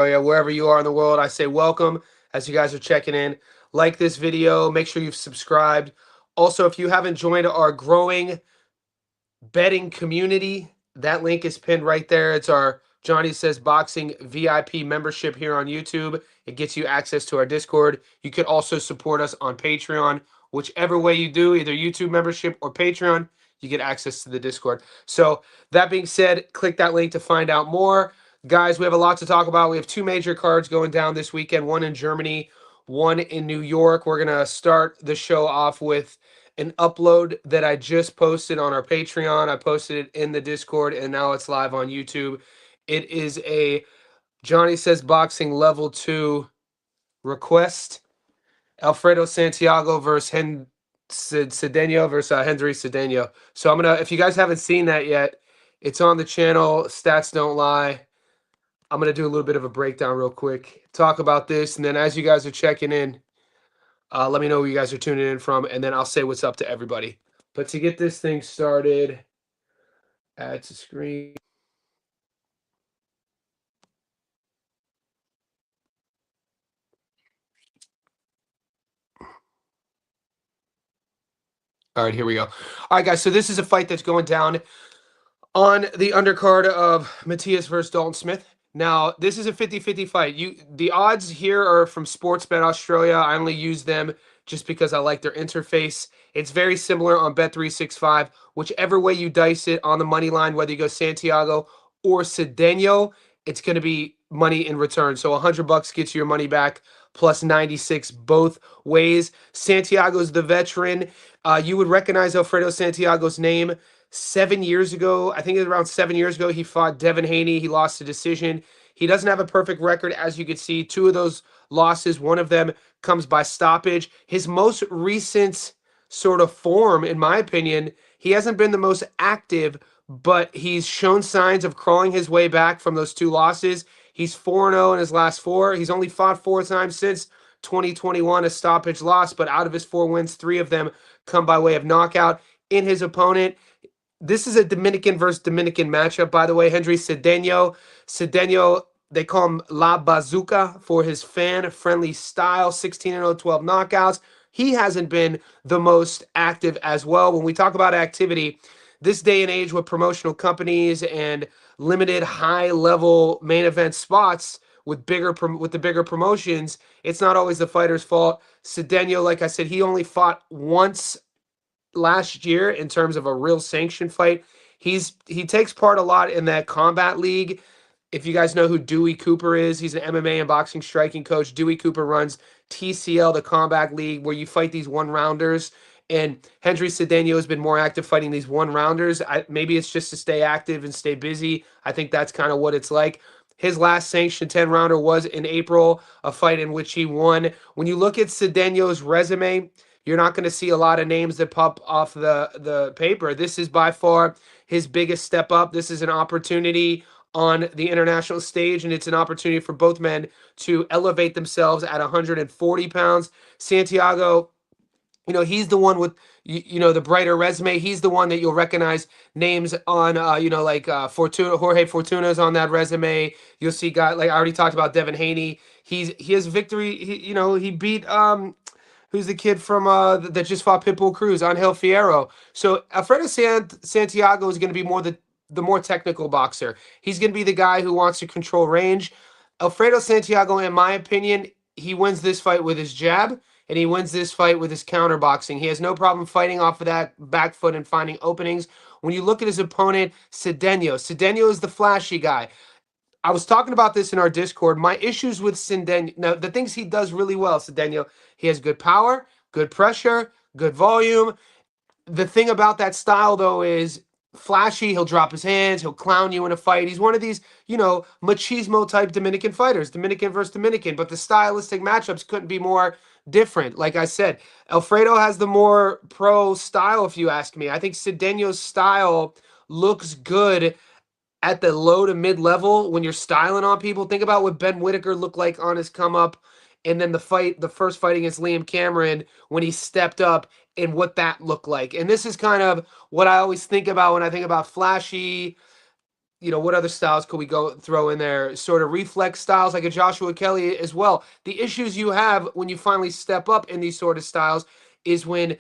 Australia, wherever you are in the world, I say welcome as you guys are checking in. Like this video, make sure you've subscribed. Also, if you haven't joined our growing betting community, that link is pinned right there. It's our Johnny Says Boxing VIP membership here on YouTube. It gets you access to our Discord. You could also support us on Patreon. Whichever way you do, either YouTube membership or Patreon, you get access to the Discord. So that being said, click that link to find out more. Guys, we have a lot to talk about. We have two major cards going down this weekend, one in Germany, one in New York. We're going to start the show off with an upload that I just posted on our Patreon. I posted it in the Discord, and now it's live on YouTube. It is a Johnny Says Boxing Level 2 request. Alfredo Santiago versus Cedeno versus Henry Cedeno. So I'm going to, if you guys haven't seen that yet, it's on the channel. Stats don't lie. I'm going to do a little bit of a breakdown real quick, talk about this, and then as you guys are checking in, let me know where you guys are tuning in from, and then I'll say what's up to everybody. But to get this thing started, add to screen. All right, here we go. All right, guys, so this is a fight that's going down on the undercard of Matias versus Dalton Smith. Now, this is a 50-50 fight. The odds here are from Sportsbet Australia. I only use them just because I like their interface. It's very similar on Bet365. Whichever way you dice it on the money line, whether you go Santiago or Cedeno, it's going to be money in return. So $100 gets you your money back, plus 96 both ways. Santiago's the veteran. You would recognize Alfredo Santiago's name. 7 years ago, I think it was around 7 years ago, he fought Devin Haney. He lost a decision. He doesn't have a perfect record, as you can see. Two of those losses, one of them comes by stoppage. His most recent sort of form, in my opinion, he hasn't been the most active, but he's shown signs of crawling his way back from those two losses. He's 4-0 in his last four. He's only fought 4 times since 2021, a stoppage loss, but out of his 4 wins, 3 of them come by way of knockout. In his opponent, this is a Dominican versus Dominican matchup, by the way. Henry Cedeno. Cedeno, they call him La Bazooka for his fan-friendly style. 16-0, 12 knockouts. He hasn't been the most active as well. When we talk about activity, this day and age with promotional companies and limited high-level main event spots with the bigger promotions, it's not always the fighter's fault. Cedeno, like I said, he only fought once last year in terms of a real sanctioned fight. He takes part a lot in that combat league. If you guys know who Dewey Cooper is, he's an MMA and boxing striking coach. Dewey Cooper runs TCL, the combat league, where you fight these one-rounders. And Henry Cedeno has been more active fighting these one-rounders. Maybe it's just to stay active and stay busy. I think that's kind of what it's like. His last sanctioned 10-rounder was in April, a fight in which he won. When you look at Cedeno's resume, you're not going to see a lot of names that pop off the paper. This is by far his biggest step up. This is an opportunity on the international stage, and it's an opportunity for both men to elevate themselves at 140 pounds. Santiago, he's the one with, the brighter resume. He's the one that you'll recognize names on, Jorge Fortuna's on that resume. You'll see guys, like I already talked about Devin Haney. He has victory. He beat, who's the kid from that just fought Pitbull Cruz, Angel Fierro. So Alfredo Santiago is going to be the more technical boxer. He's going to be the guy who wants to control range. Alfredo Santiago, in my opinion, he wins this fight with his jab, and he wins this fight with his counter boxing. He has no problem fighting off of that back foot and finding openings. When you look at his opponent, Cedeno is the flashy guy. I was talking about this in our Discord. My issues with Cedeno, now the things he does really well, Cedeno, he has good power, good pressure, good volume. The thing about that style, though, is flashy. He'll drop his hands. He'll clown you in a fight. He's one of these, machismo-type Dominican fighters, Dominican versus Dominican. But the stylistic matchups couldn't be more different. Like I said, Alfredo has the more pro style, if you ask me. I think Cedeno's style looks good at the low to mid level when you're styling on people. Think about what Ben Whitaker looked like on his come up, and then the first fight against Liam Cameron when he stepped up and what that looked like. And this is kind of what I always think about when I think about flashy what other styles could we go throw in there? Sort of reflex styles like a Joshua Kelly as well. The issues you have when you finally step up in these sort of styles is when,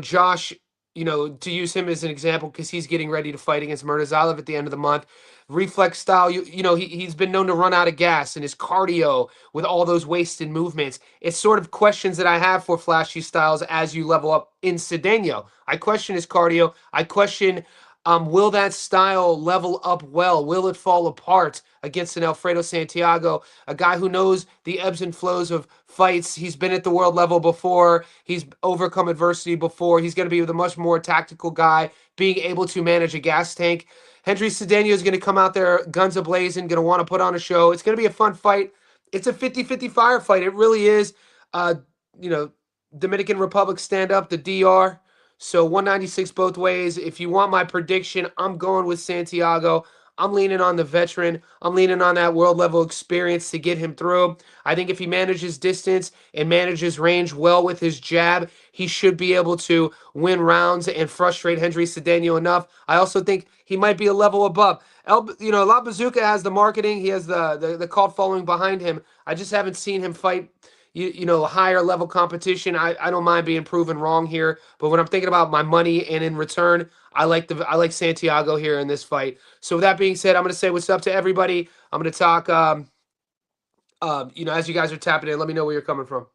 Josh, to use him as an example, because he's getting ready to fight against Murtazalov at the end of the month. Reflex style, he's been known to run out of gas and his cardio with all those wasted movements. It's sort of questions that I have for flashy styles as you level up in Cedeno. I question his cardio. I question, will that style level up well? Will it fall apart against an Alfredo Santiago, a guy who knows the ebbs and flows of fights? He's been at the world level before. He's overcome adversity before. He's going to be the much more tactical guy, being able to manage a gas tank. Henry Cedeno is going to come out there guns a-blazing, going to want to put on a show. It's going to be a fun fight. It's a 50-50 firefight. It really is. You know, Dominican Republic stand up, the DR. So 196 both ways. If you want my prediction, I'm going with Santiago. I'm leaning on the veteran. I'm leaning on that world level experience to get him through. I think if he manages distance and manages range well with his jab, he should be able to win rounds and frustrate Henry Cedeno enough. I also think he might be a level above. La Bazooka has the marketing. He has the cult following behind him. I just haven't seen him fight higher level competition. I don't mind being proven wrong here, but when I'm thinking about my money and in return, I like Santiago here in this fight. So with that being said, I'm going to say what's up to everybody. I'm going to talk, as you guys are tapping in, let me know where you're coming from.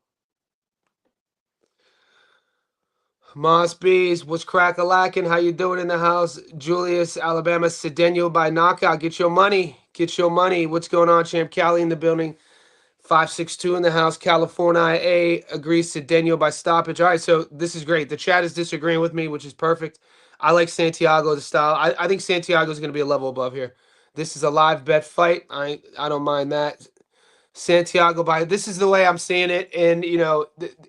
Moss Bees, what's crack-a-lacking? How you doing in the house? Julius, Alabama, Cedeno by knockout. Get your money. Get your money. What's going on, Champ? Cali in the building. 562 in the house. California A agrees Cedeno by stoppage. All right, so this is great. The chat is disagreeing with me, which is perfect. I like Santiago, the style. I think Santiago is going to be a level above here. This is a live bet fight. I don't mind that. Santiago by, this is the way I'm seeing it. And,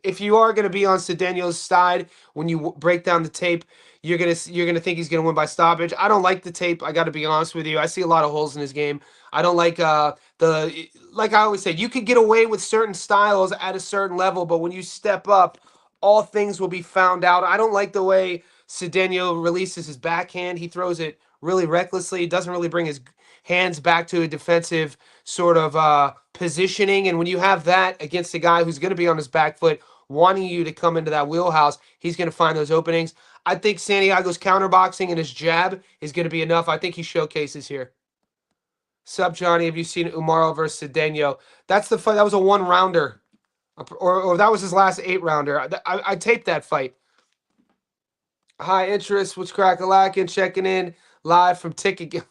if you are going to be on Cedeno's side when you break down the tape, you're gonna think he's gonna win by stoppage. I don't like the tape. I got to be honest with you. I see a lot of holes in his game. I don't like like I always say, you could get away with certain styles at a certain level, but when you step up, all things will be found out. I don't like the way Cedeno releases his backhand. He throws it really recklessly. He doesn't really bring his hands back to a defensive sort of positioning. And when you have that against a guy who's going to be on his back foot, wanting you to come into that wheelhouse, he's going to find those openings. I think Santiago's counterboxing and his jab is going to be enough. I think he showcases here. Sup, Johnny? Have you seen Umaro versus Cedeno? That's the fight. That was a one-rounder. Or that was his last 8-rounder. I taped that fight. High interest. What's crack-a-lackin'? Checking in live from Ticketgate.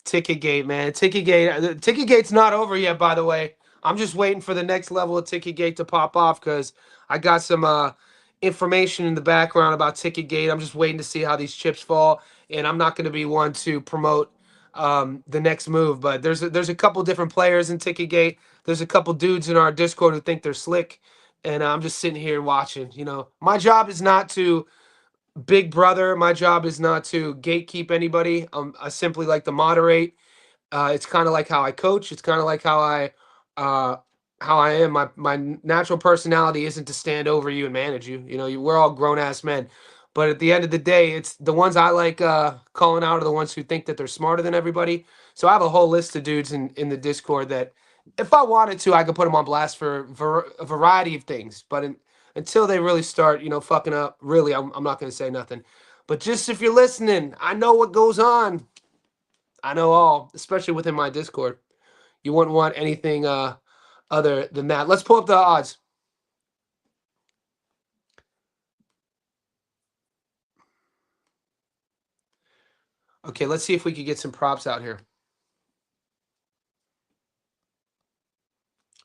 Ticketgate, man. Ticketgate. Ticketgate's not over yet, by the way. I'm just waiting for the next level of Ticketgate to pop off because I got some information in the background about Ticketgate. I'm just waiting to see how these chips fall, and I'm not going to be one to promote the next move. But there's a couple different players in Ticketgate. There's a couple dudes in our Discord who think they're slick, and I'm just sitting here watching. My job is not to big brother. My job is not to gatekeep anybody. I simply like to moderate. It's kind of like how I coach. It's kind of like how I am. My natural personality isn't to stand over you and manage you. We're all grown ass men. But at the end of the day, it's the ones I like calling out are the ones who think that they're smarter than everybody. So I have a whole list of dudes in the Discord that, if I wanted to, I could put them on blast for a variety of things. But until they really start, fucking up, really, I'm not going to say nothing. But just if you're listening, I know what goes on. I know all, especially within my Discord. You wouldn't want anything other than that. Let's pull up the odds. Okay, let's see if we could get some props out here.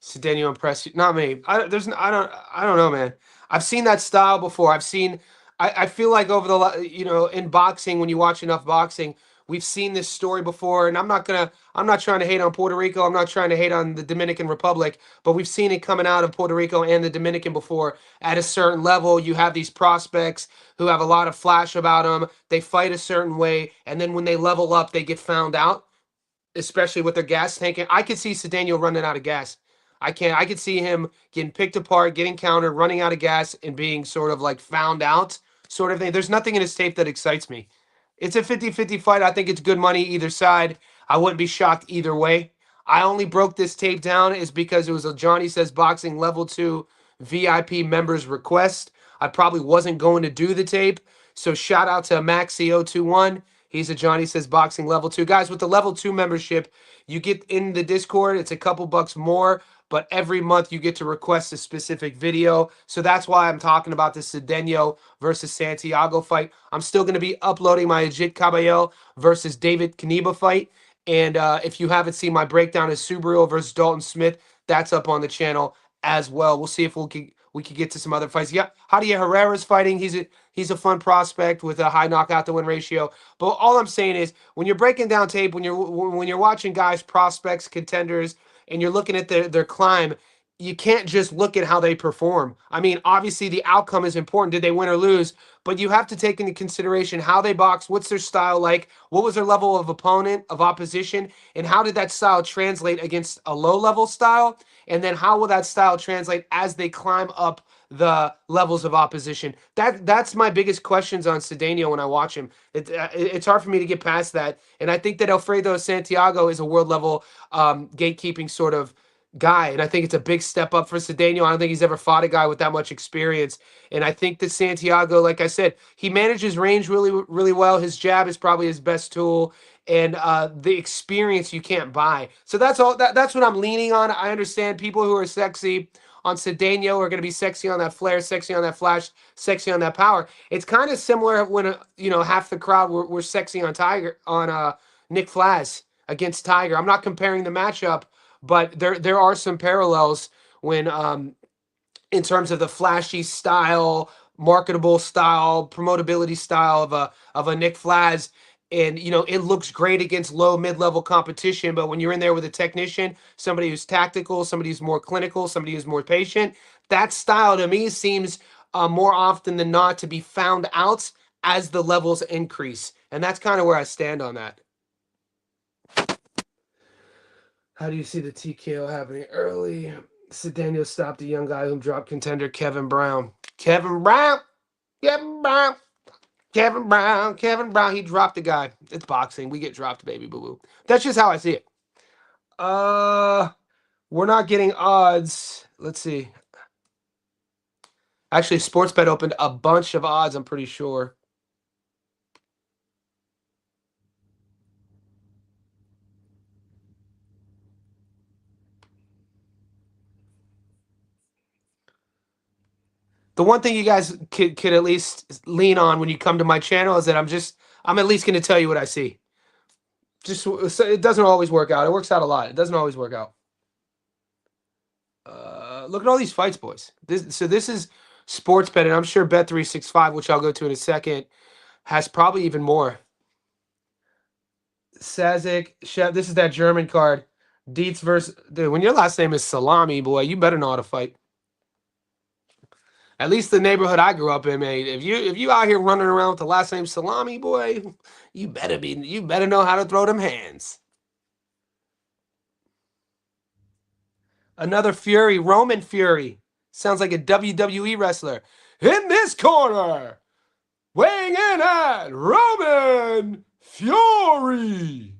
Cedeno impress you? Not me. I don't know, man. I've seen that style before. I feel like over the in boxing, when you watch enough boxing, we've seen this story before. And I'm not trying to hate on Puerto Rico. I'm not trying to hate on the Dominican Republic, but we've seen it coming out of Puerto Rico and the Dominican before. At a certain level, you have these prospects who have a lot of flash about them. They fight a certain way, and then when they level up, they get found out, especially with their gas tanking. I could see Cedeno running out of gas. I could see him getting picked apart, getting countered, running out of gas, and being sort of like found out sort of thing. There's nothing in his tape that excites me. It's a 50-50 fight. I think it's good money either side. I wouldn't be shocked either way. I only broke this tape down is because it was a Johnny Says Boxing Level 2 VIP members request. I probably wasn't going to do the tape. So shout out to Maxi021. He's a Johnny Says Boxing Level 2. Guys, with the Level 2 membership, you get in the Discord. It's a couple bucks more, but every month you get to request a specific video. So that's why I'm talking about the Cedeno versus Santiago fight. I'm still going to be uploading my Jakepaul versus David Kaniba fight. And if you haven't seen my breakdown of Subaru versus Dalton Smith, that's up on the channel as well. We'll see if we could get to some other fights. Yeah, Javier Herrera's fighting. He's a fun prospect with a high knockout to win ratio. But all I'm saying is, when you're breaking down tape, when you're watching guys, prospects, contenders, and you're looking at their climb, you can't just look at how they perform. I mean, obviously the outcome is important. Did they win or lose? But you have to take into consideration how they box, what's their style like, what was their level of opponent, of opposition, and how did that style translate against a low-level style? And then how will that style translate as they climb up the levels of opposition? That's my biggest questions on Cedeno when I watch him. It's hard for me to get past that. And I think that Alfredo Santiago is a world-level gatekeeping sort of guy, and I think it's a big step up for Cedeno. I don't think he's ever fought a guy with that much experience, and I think that Santiago, like I said, he manages range really, really well. His jab is probably his best tool, and the experience you can't buy. So that's all. That's what I'm leaning on. I understand people who are sexy on Cedeno are going to be sexy on that flair, sexy on that flash, sexy on that power. It's kind of similar when half the crowd were sexy on Nick Flaz against Tiger. I'm not comparing the matchup, but there are some parallels when in terms of the flashy style, marketable style, promotability style of a Nick Flaz. And it looks great against low mid-level competition, but when you're in there with a technician, somebody who's tactical, somebody who's more clinical, somebody who's more patient, that style to me seems more often than not to be found out as the levels increase. And that's kind of where I stand on that. How do you see the TKO happening early? Cedeno stopped a young guy who dropped contender Kevin Brown. Kevin Brown. He dropped the guy. It's boxing. We get dropped, baby boo-boo. That's just how I see it. We're not getting odds. Let's see. Actually, Sportsbet opened a bunch of odds, I'm pretty sure. The one thing you guys could at least lean on when you come to my channel is that I'm at least going to tell you what I see. Just it doesn't always work out. It works out a lot. It doesn't always work out. Look at all these fights, boys. This is sports betting. I'm sure Bet365, which I'll go to in a second, has probably even more. Sazik, Chef. This is that German card. Dietz versus dude. When your last name is Salami, boy, you better know how to fight. At least the neighborhood I grew up in, man. If you out here running around with the last name Salami, boy, you better know how to throw them hands. Another Fury, Roman Fury. Sounds like a WWE wrestler. In this corner, weighing in at Roman Fury.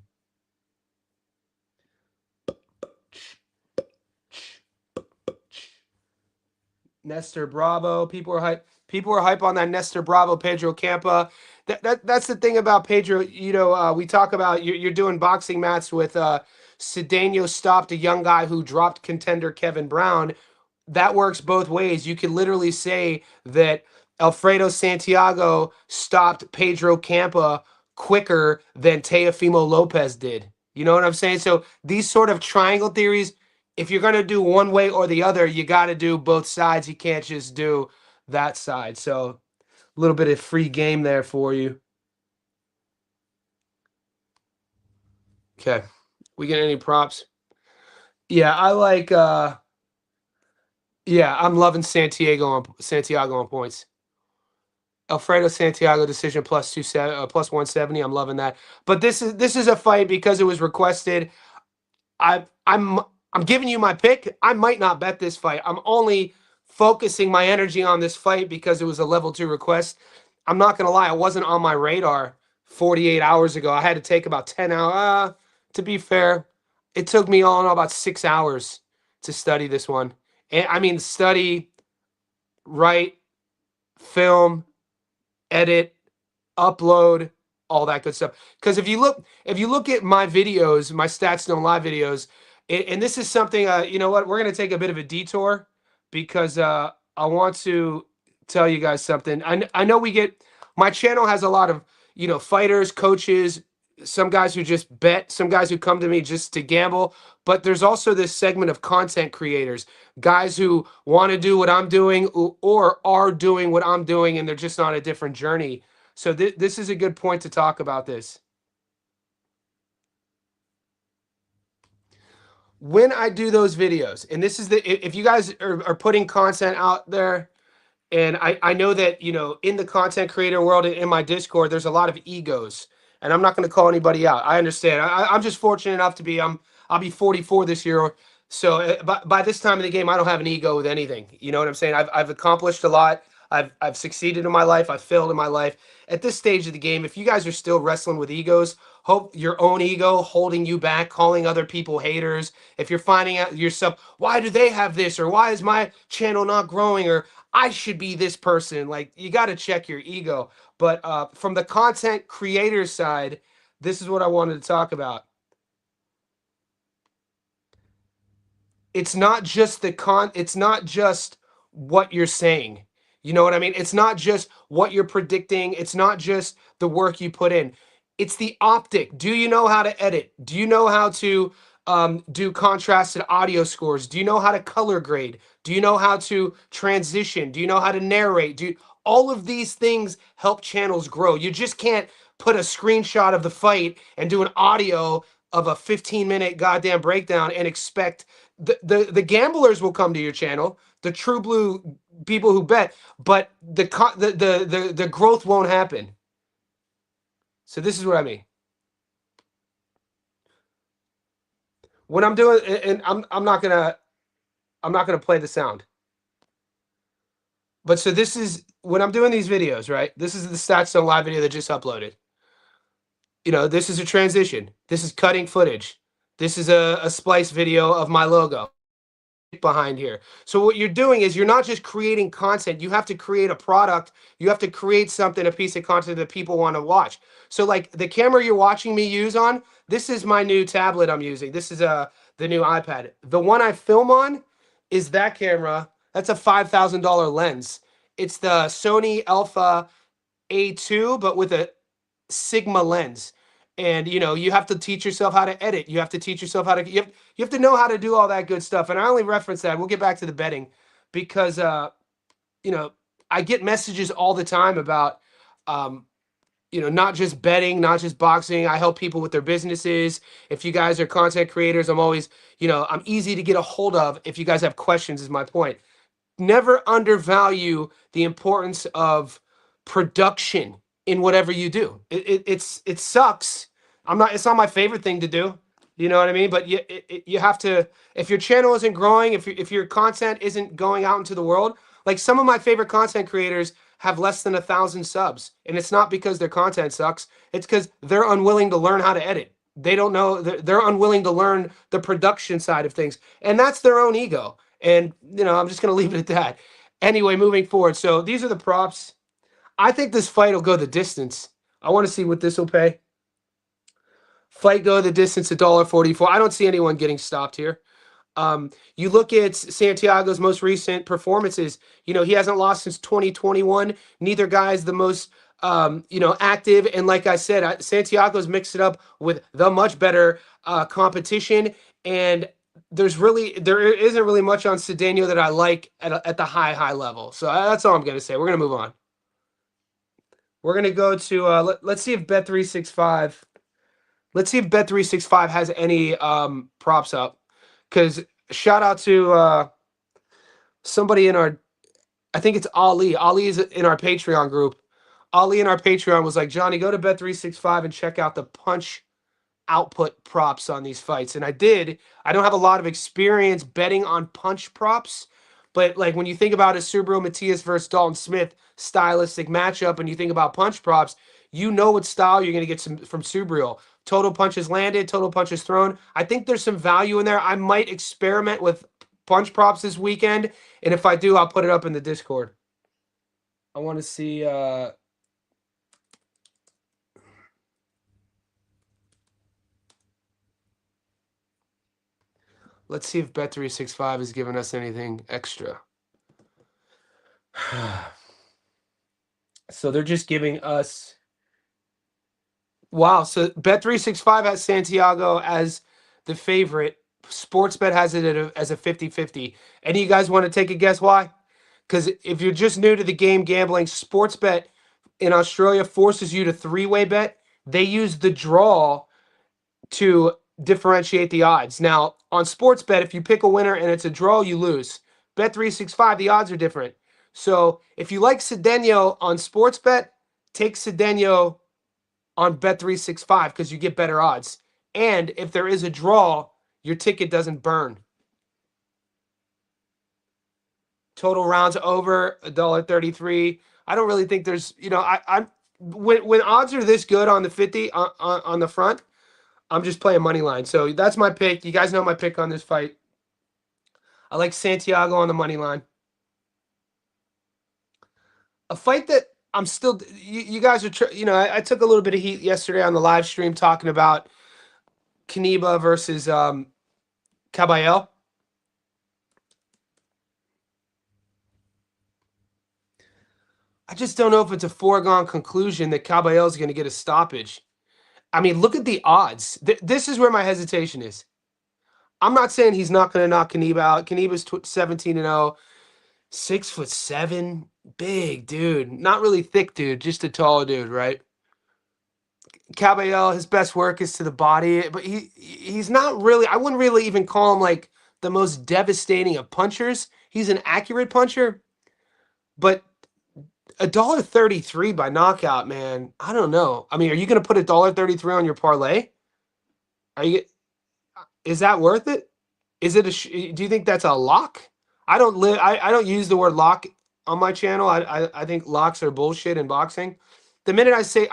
Nestor Bravo. People are hype. People are hype on that Nestor Bravo, Pedro Campa. That's the thing about Pedro. We talk about you're doing boxing mats with Cedeno stopped a young guy who dropped contender Kevin Brown. That works both ways. You can literally say that Alfredo Santiago stopped Pedro Campa quicker than Teofimolopez did. You know what I'm saying? So these sort of triangle theories, if you're going to do one way or the other, you got to do both sides. You can't just do that side. So a little bit of free game there for you. Okay. We get any props? Yeah, I like I'm loving Santiago on points. Alfredo Santiago decision plus 170. I'm loving that. But this is a fight because it was requested. I'm giving you my pick. I might not bet this fight. I'm only focusing my energy on this fight because it was a level 2 request. I'm not gonna lie, it wasn't on my radar 48 hours ago. I had to take about 10 hours. To be fair, it took me all in all about 6 hours to study this one. And I mean, study, write, film, edit, upload, all that good stuff. Because if you look at my videos, my Stats Don't Lie videos, and this is something, you know what, we're gonna take a bit of a detour because I want to tell you guys something. I know we get my channel has a lot of fighters, coaches, some guys who just bet, some guys who come to me just to gamble, but there's also this segment of content creators, guys who want to do what I'm doing or are doing what I'm doing, and they're just on a different journey. So this is a good point to talk about this. When I do those videos, and this is if you guys are putting content out there, and I know that, in the content creator world in my Discord, there's a lot of egos, and I'm not going to call anybody out. I understand. I'm just fortunate enough to be, I'll be 44 this year. So by this time of the game, I don't have an ego with anything. You know what I'm saying? I've accomplished a lot. I've succeeded in my life. I've failed in my life. At this stage of the game, if you guys are still wrestling with egos, hope your own ego holding you back, calling other people haters. If you're finding out yourself, why do they have this, or why is my channel not growing, or I should be this person, like, you got to check your ego. But from the content creator side, this is what I wanted to talk about. It's not just it's not just what you're saying. You know what I mean? It's not just what you're predicting. It's not just the work you put in. It's the optic. Do you know how to edit? Do you know how to do contrasted audio scores? Do you know how to color grade? Do you know how to transition? Do you know how to narrate? All of these things help channels grow. You just can't put a screenshot of the fight and do an audio of a 15-minute goddamn breakdown and expect the gamblers will come to your channel, the true blue people who bet, but the growth won't happen. So this is what I mean. When I'm doing, and I'm not gonna play the sound. But so this is when I'm doing these videos, right? This is the Stats Don't Lie video that just uploaded. This is a transition. This is cutting footage. This is a splice video of my logo behind here. So what you're doing is you're not just creating content, you have to create a product, you have to create something, a piece of content that people want to watch. So like the camera you're watching me use on, this is my new tablet I'm using. This is the new iPad. The one I film on is that camera. That's a $5,000 lens. It's the Sony Alpha A2, but with a Sigma lens. And you have to teach yourself how to edit. You have to teach yourself how to you have to know how to do all that good stuff. And I only reference that. We'll get back to the betting because I get messages all the time about not just betting, not just boxing. I help people with their businesses. If you guys are content creators, I'm always, I'm easy to get a hold of if you guys have questions, is my point. Never undervalue the importance of production in whatever you do. It sucks. It's not my favorite thing to do. You know what I mean? But you have to, if your channel isn't growing, if your content isn't going out into the world, like some of my favorite content creators have less than 1,000 subs. And it's not because their content sucks. It's because they're unwilling to learn how to edit. They don't know, they're unwilling to learn the production side of things. And that's their own ego. And, I'm just going to leave it at that. Anyway, moving forward. So these are the props. I think this fight will go the distance. I want to see what this will pay. Fight go the distance, $1.44. I don't see anyone getting stopped here. You look at Santiago's most recent performances. He hasn't lost since 2021. Neither guy's the most, active. And like I said, Santiago's mixed it up with the much better competition. And there isn't really much on Cedeno that I like at the high level. So that's all I'm going to say. We're going to move on. We're going to go to, let's see if Bet365, has any props up. Because shout out to somebody in our, I think it's Ali. Ali is in our Patreon group. Ali in our Patreon was like, Johnny, go to Bet365 and check out the punch output props on these fights. And I did. I don't have a lot of experience betting on punch props. But like when you think about a Subaru Matias versus Dalton Smith stylistic matchup and you think about punch props, you know what style you're going to get some from Subriel. Total punches landed, total punches thrown. I think there's some value in there. I might experiment with punch props this weekend, and if I do, I'll put it up in the Discord. I want to see let's see if Bet365 is giving us anything extra. So they're just giving us. Wow. So Bet365 has Santiago as the favorite. Sportsbet has it as a 50-50. Any of you guys want to take a guess why? Because if you're just new to the game gambling, Sportsbet in Australia forces you to three-way bet. They use the draw to differentiate the odds. Now, on Sportsbet, if you pick a winner and it's a draw, you lose. Bet365, the odds are different. So if you like Cedeno on Sportsbet, take Cedeno on Bet365 because you get better odds. And if there is a draw, your ticket doesn't burn. Total rounds over $1.33. I don't really think there's, I'm when odds are this good on the 50 on the front, I'm just playing money line. So that's my pick. You guys know my pick on this fight. I like Santiago on the money line. A fight that I'm still, you guys are, I took a little bit of heat yesterday on the live stream talking about Canelo versus Caballero. I just don't know if it's a foregone conclusion that Caballero is going to get a stoppage. I mean, look at the odds. This is where my hesitation is. I'm not saying he's not going to knock Canelo out. Caneba's 17-0, 6'7", big dude. Not really thick dude, just a tall dude, right? Caballero, his best work is to the body, but he's not really. I wouldn't really even call him like the most devastating of punchers. He's an accurate puncher, but $1.33 by knockout, man. I don't know. I mean, are you going to put $1.33 on your parlay? Is that worth it? Is it do you think that's a lock? I don't use the word lock on my channel. I think locks are bullshit in boxing. The minute I say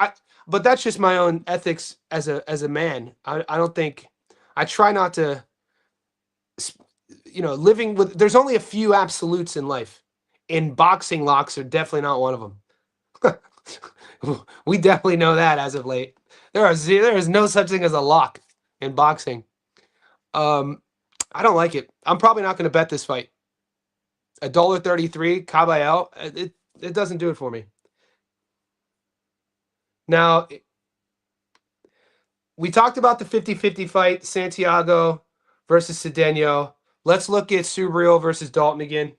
but that's just my own ethics as a man. I don't think, I try not to, living with, there's only a few absolutes in life. In boxing, locks are definitely not one of them. We definitely know that as of late. There is no such thing as a lock in boxing. I don't like it. I'm probably not going to bet this fight. $1.33, Caballero, it doesn't do it for me. Now, we talked about the 50-50 fight, Santiago versus Cedeno. Let's look at Subriel versus Dalton again.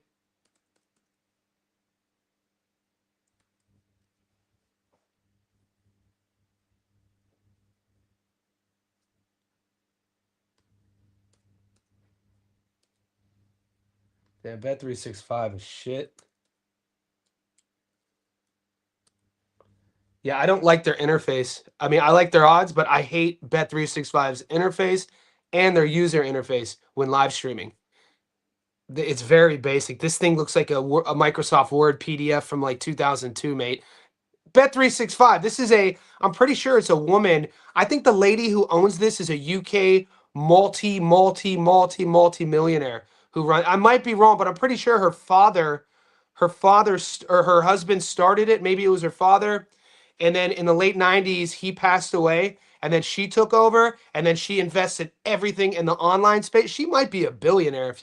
Damn, Bet365 is shit. Yeah, I don't like their interface. I mean, I like their odds, but I hate Bet365's interface and their user interface when live streaming. It's very basic. This thing looks like a Microsoft Word PDF from like 2002, mate. Bet365. This is I'm pretty sure it's a woman. I think the lady who owns this is a UK multi-millionaire who run. I might be wrong, but I'm pretty sure her father or her husband started it. Maybe it was her father. And then in the late 90s, he passed away. And then she took over, and then she invested everything in the online space. She might be a billionaire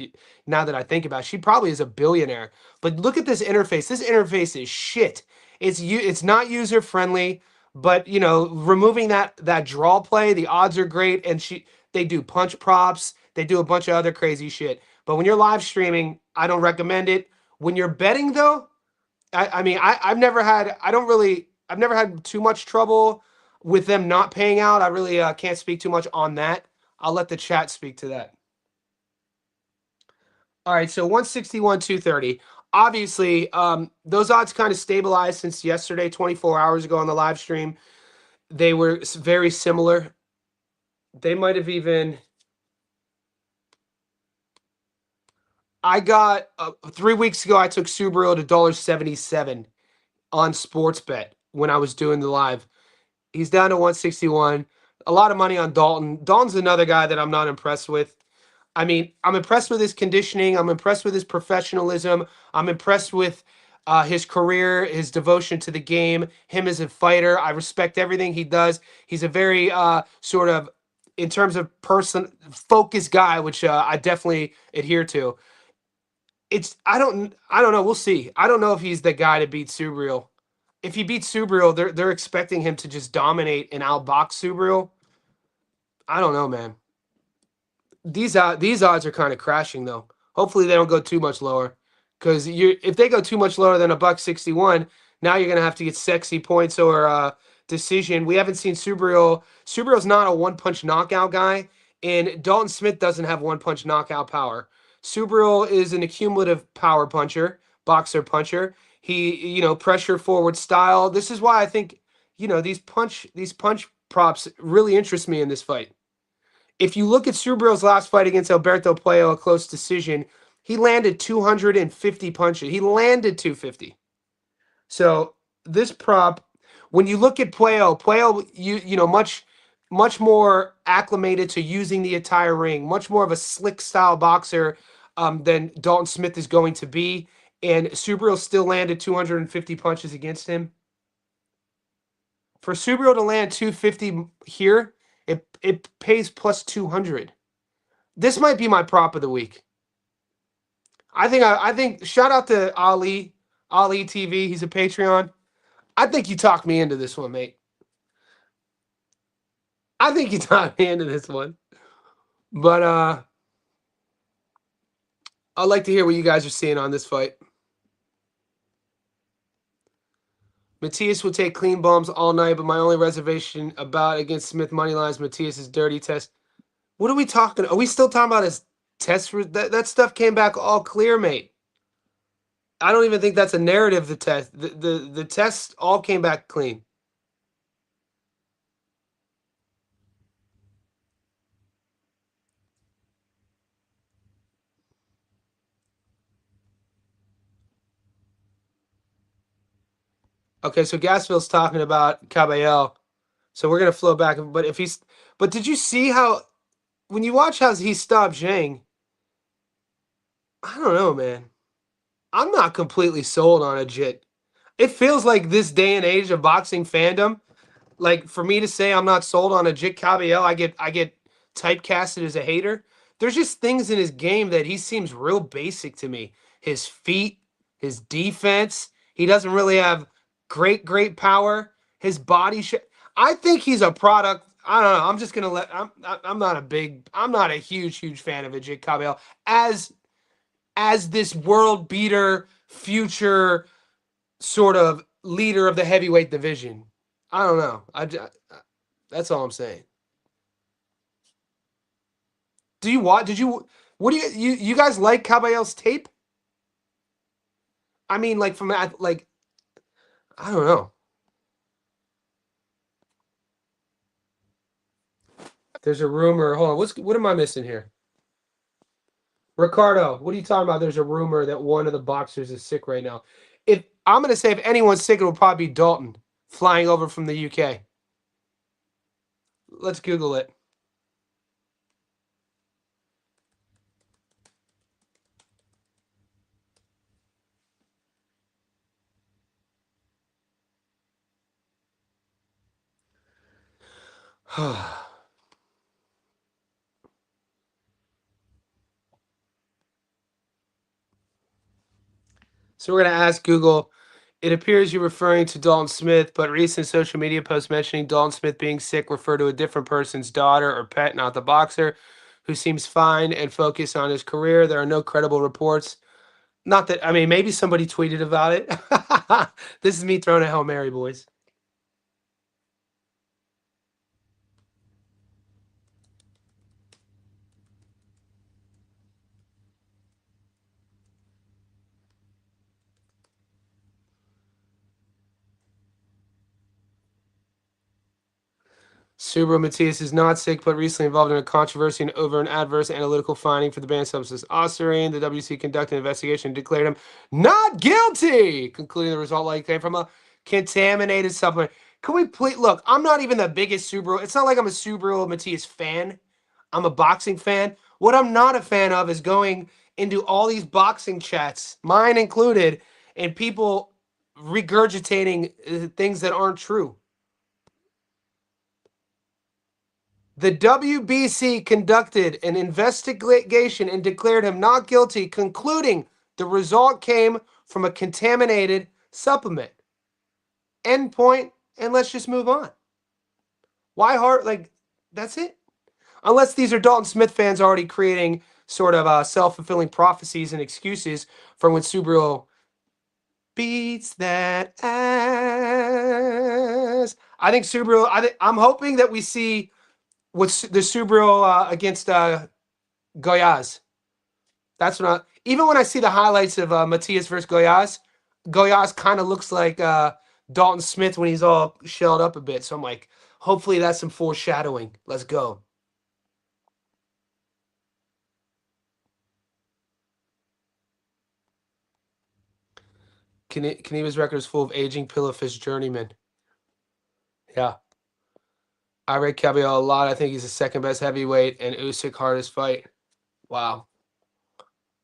now that I think about it. She probably is a billionaire. But look at this interface. This interface is shit. It's not user friendly, but removing that draw play, the odds are great, and they do punch props, they do a bunch of other crazy shit. But when you're live streaming, I don't recommend it. When you're betting though, I've never had too much trouble with them not paying out. I really can't speak too much on that. I'll let the chat speak to that. All right, so 161, 230. Obviously, those odds kind of stabilized since yesterday, 24 hours ago on the live stream. They were very similar. They might have even... I got 3 weeks ago, I took Subaru to $1.77 on Sportsbet when I was doing the live. He's down to 161. A lot of money on Dalton. Dalton's another guy that I'm not impressed with. I mean, I'm impressed with his conditioning. I'm impressed with his professionalism. I'm impressed with his career, his devotion to the game, him as a fighter. I respect everything he does. He's a very sort of, in terms of person, focused guy, which I definitely adhere to. I don't know. We'll see. I don't know if he's the guy to beat Subriel. If he beats Subriel, they're expecting him to just dominate and outbox Subriel. I don't know, man. These odds are kind of crashing though. Hopefully they don't go too much lower, because if they go too much lower than a $1.61, now you're gonna have to get sexy points or decision. We haven't seen Subriel. Subriel's not a one punch knockout guy, and Dalton Smith doesn't have one punch knockout power. Subriel is an accumulative power puncher, boxer puncher. He, pressure forward style. This is why I think, these punch props really interest me in this fight. If you look at Subriel's last fight against Alberto Puello, a close decision, he landed 250 punches. He landed 250. So this prop, when you look at Puello, much more acclimated to using the entire ring, much more of a slick style boxer than Dalton Smith is going to be. And Subriel still landed 250 punches against him. For Subriel to land 250 here, it pays plus 200. This might be my prop of the week. I think shout out to Ali TV. He's a Patreon. I think you talked me into this one, mate. I think you talked me into this one. But I'd like to hear what you guys are seeing on this fight. Matias will take clean bombs all night, but my only reservation about against Smith money lines Matias' dirty test. What are we talking? Are we still talking about his test? That stuff came back all clear, mate. I don't even think that's a narrative. The test, the tests all came back clean. Okay, so Gasville's talking about Caballel. So we're gonna flow back. But did you see how when you watch how he stopped Zhang? I don't know, man. I'm not completely sold on a Jit. It feels like this day and age of boxing fandom, like for me to say I'm not sold on a Jit Caballel, I get typecasted as a hater. There's just things in his game that he seems real basic to me. His feet, his defense. He doesn't really have great power. His body I think he's a product. I don't know. I'm just gonna I'm not a huge fan of Jit Caballel as this world beater, future sort of leader of the heavyweight division. I don't know. That's all I'm saying. Do you what? What do you guys like Caballel's tape? I mean, like I don't know. There's a rumor. Hold on. What am I missing here? Ricardo, what are you talking about? There's a rumor that one of the boxers is sick right now. If I'm gonna say if anyone's sick, it'll probably be Dalton flying over from the UK. Let's Google it. So we're going to ask Google. It appears you're referring to Dalton Smith, but recent social media posts mentioning Dalton Smith being sick refer to a different person's daughter or pet, not the boxer, who seems fine and focused on his career. There are no credible reports. Not that, I mean, maybe somebody tweeted about it. This is me throwing a Hail Mary, boys. Subaru Matias is not sick, but recently involved in a controversy and over an adverse analytical finding for the banned substance ostarine. The WC conducted an investigation and declared him not guilty, concluding the result likely came from a contaminated supplement. Can we please look? I'm not even the biggest Subaru. It's not like I'm a Subaru Matias fan. I'm a boxing fan. What I'm not a fan of is going into all these boxing chats, mine included, and people regurgitating things that aren't true. The WBC conducted an investigation and declared him not guilty, concluding the result came from a contaminated supplement. End point, and let's just move on. Why hard? Like, that's it. Unless these are Dalton Smith fans already creating sort of self-fulfilling prophecies and excuses for when Subaru beats that ass. I think Subaru. I'm hoping that we see what's the Subaru against Goiás. That's what I. Even when I see the highlights of Matias versus Goiás, Goiás kind of looks like Dalton Smith when he's all shelled up a bit. So I'm like, hopefully that's some foreshadowing. Let's go. Kaneva's record is full of aging pillowfish journeymen. Yeah. I rate Caballero a lot. I think he's the second best heavyweight and Usyk hardest fight. Wow.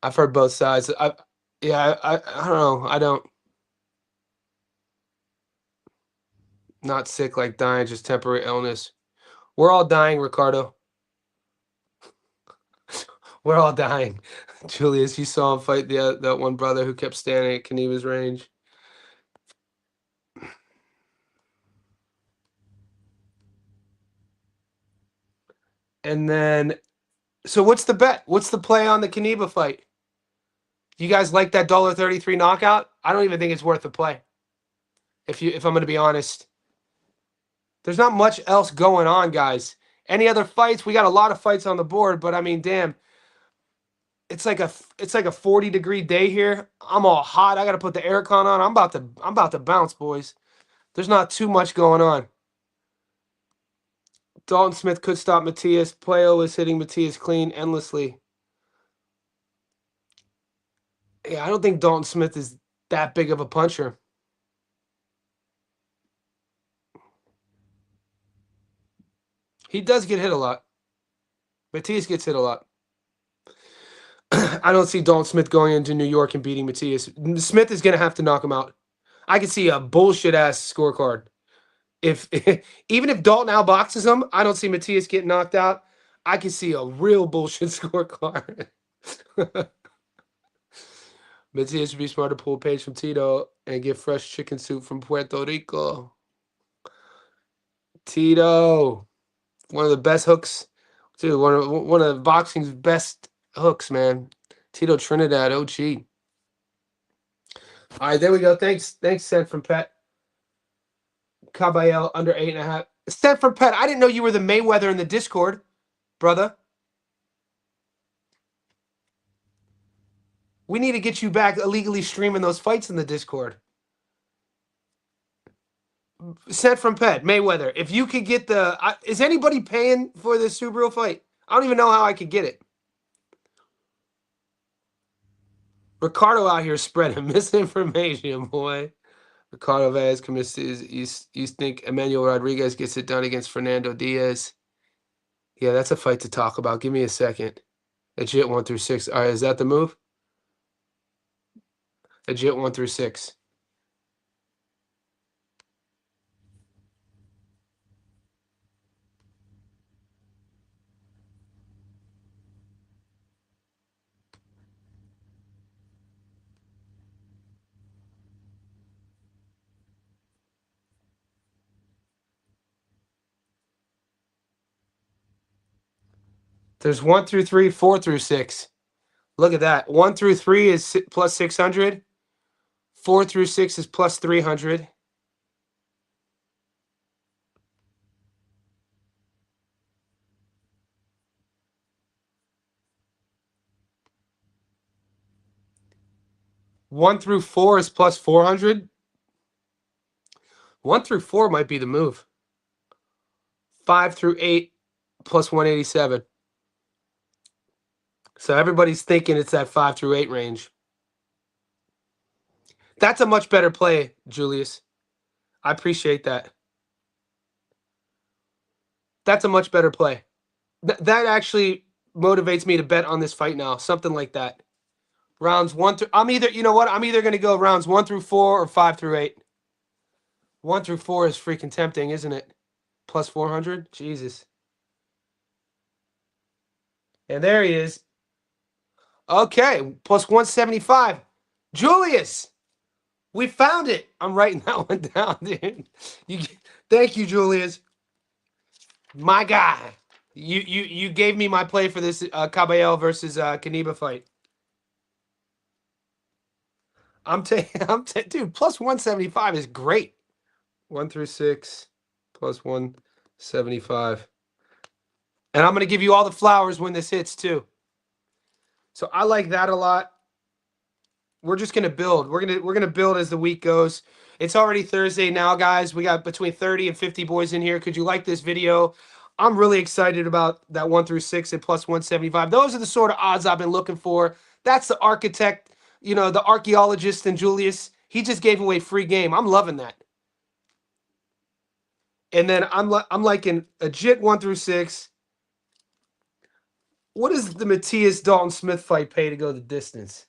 I've heard both sides. I don't know. I don't. Not sick like dying, just temporary illness. We're all dying, Ricardo. We're all dying. Julius, you saw him fight that one brother who kept standing at Kaneva's range. And then, so what's the bet? What's the play on the Kaneva fight? You guys like that $1.33 knockout? I don't even think it's worth the play. If I'm going to be honest, there's not much else going on, guys. Any other fights? We got a lot of fights on the board, but I mean, damn, it's like a 40-degree day here. I'm all hot. I got to put the aircon on. I'm about to bounce, boys. There's not too much going on. Dalton Smith could stop Matias. Playo is hitting Matias clean endlessly. Yeah, I don't think Dalton Smith is that big of a puncher. He does get hit a lot. Matias gets hit a lot. I don't see Dalton Smith going into New York and beating Matias. Smith is going to have to knock him out. I can see a bullshit-ass scorecard. If even if Dalton outboxes him, I don't see Matias getting knocked out. I can see a real bullshit scorecard. Matias should be smart to pull a page from Tito and get fresh chicken soup from Puerto Rico. Tito, one of the best hooks. Dude, one of boxing's best hooks, man. Tito Trinidad, OG. All right, there we go. Thanks, Sent from Pet. Caballero under 8.5. Sent from Pet. I didn't know you were the Mayweather in the Discord, brother. We need to get you back illegally streaming those fights in the Discord. Sent from Pet, Mayweather. If you could get the... is anybody paying for this Subaru fight? I don't even know how I could get it. Ricardo out here spreading misinformation, boy. Ricardo Vaz commits. You think Emmanuel Rodriguez gets it done against Fernando Diaz? Yeah, that's a fight to talk about. Give me a second. Legit 1 through 6. All right, is that the move? Legit 1 through 6. There's 1 through 3, 4 through 6. Look at that. 1 through 3 is plus 600. 4 through 6 is plus 300. One through 4 is plus 400. 1 through 4 might be the move. 5 through 8 plus 187. So everybody's thinking it's that 5 through 8 range. That's a much better play, Julius. I appreciate that. That's a much better play. That actually motivates me to bet on this fight now. Something like that. Rounds 1 through. I'm either. You know what? I'm either going to go rounds 1 through 4 or 5 through 8. 1 through 4 is freaking tempting, isn't it? Plus 400. Jesus. And there he is. Okay, plus 175. Julius, we found it. I'm writing that one down, dude. Thank you, Julius. My guy. You gave me my play for this Caballero versus Kaniba fight. Dude, plus 175 is great. 1 through 6, plus 175. And I'm going to give you all the flowers when this hits, too. So I like that a lot. We're just going to build. We're going to build as the week goes. It's already Thursday now, guys. We got between 30 and 50 boys in here. Could you like this video? I'm really excited about that 1 through 6 and plus 175. Those are the sort of odds I've been looking for. That's the architect, you know, the archaeologist and Julius. He just gave away free game. I'm loving that. And then I'm liking a JIT 1 through 6. What does the Matias Dalton Smith fight pay to go the distance?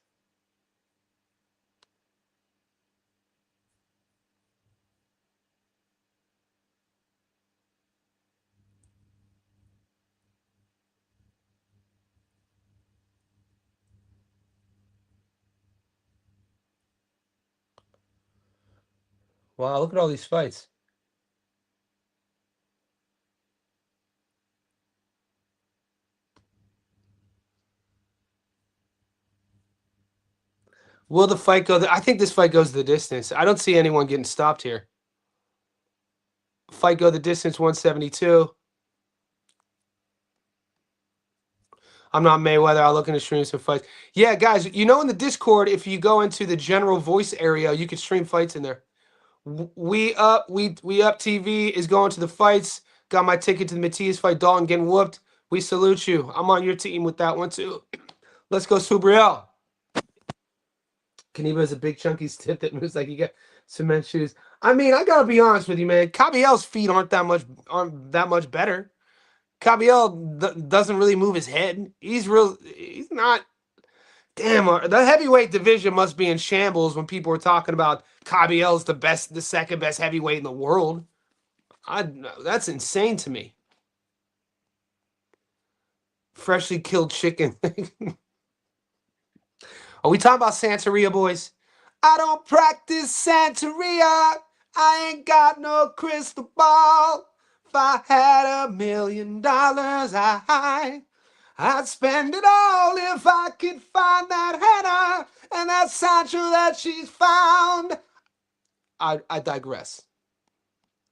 Wow, look at all these fights. Will the fight go? I think this fight goes the distance. I don't see anyone getting stopped here. Fight go the distance, 172. I'm not Mayweather. I'll look into stream some fights. Yeah, guys, you know in the Discord, if you go into the general voice area, you can stream fights in there. We Up TV is going to the fights. Got my ticket to the Matias fight. Dalton getting whooped. We salute you. I'm on your team with that one too. Let's go, Subriel. Kaniba is a big chunky stiff that moves like you got cement shoes. I mean, I gotta be honest with you, man. Caballel's feet aren't that much better. Caballero doesn't really move his head. He's not. Damn, the heavyweight division must be in shambles when people are talking about Caballel's the second best heavyweight in the world. That's insane to me. Freshly killed chicken. Are we talking about Santeria, boys? I don't practice Santeria. I ain't got no crystal ball. If I had $1 million, I'd spend it all if I could find that Hannah and that Sancho that she's found. I digress.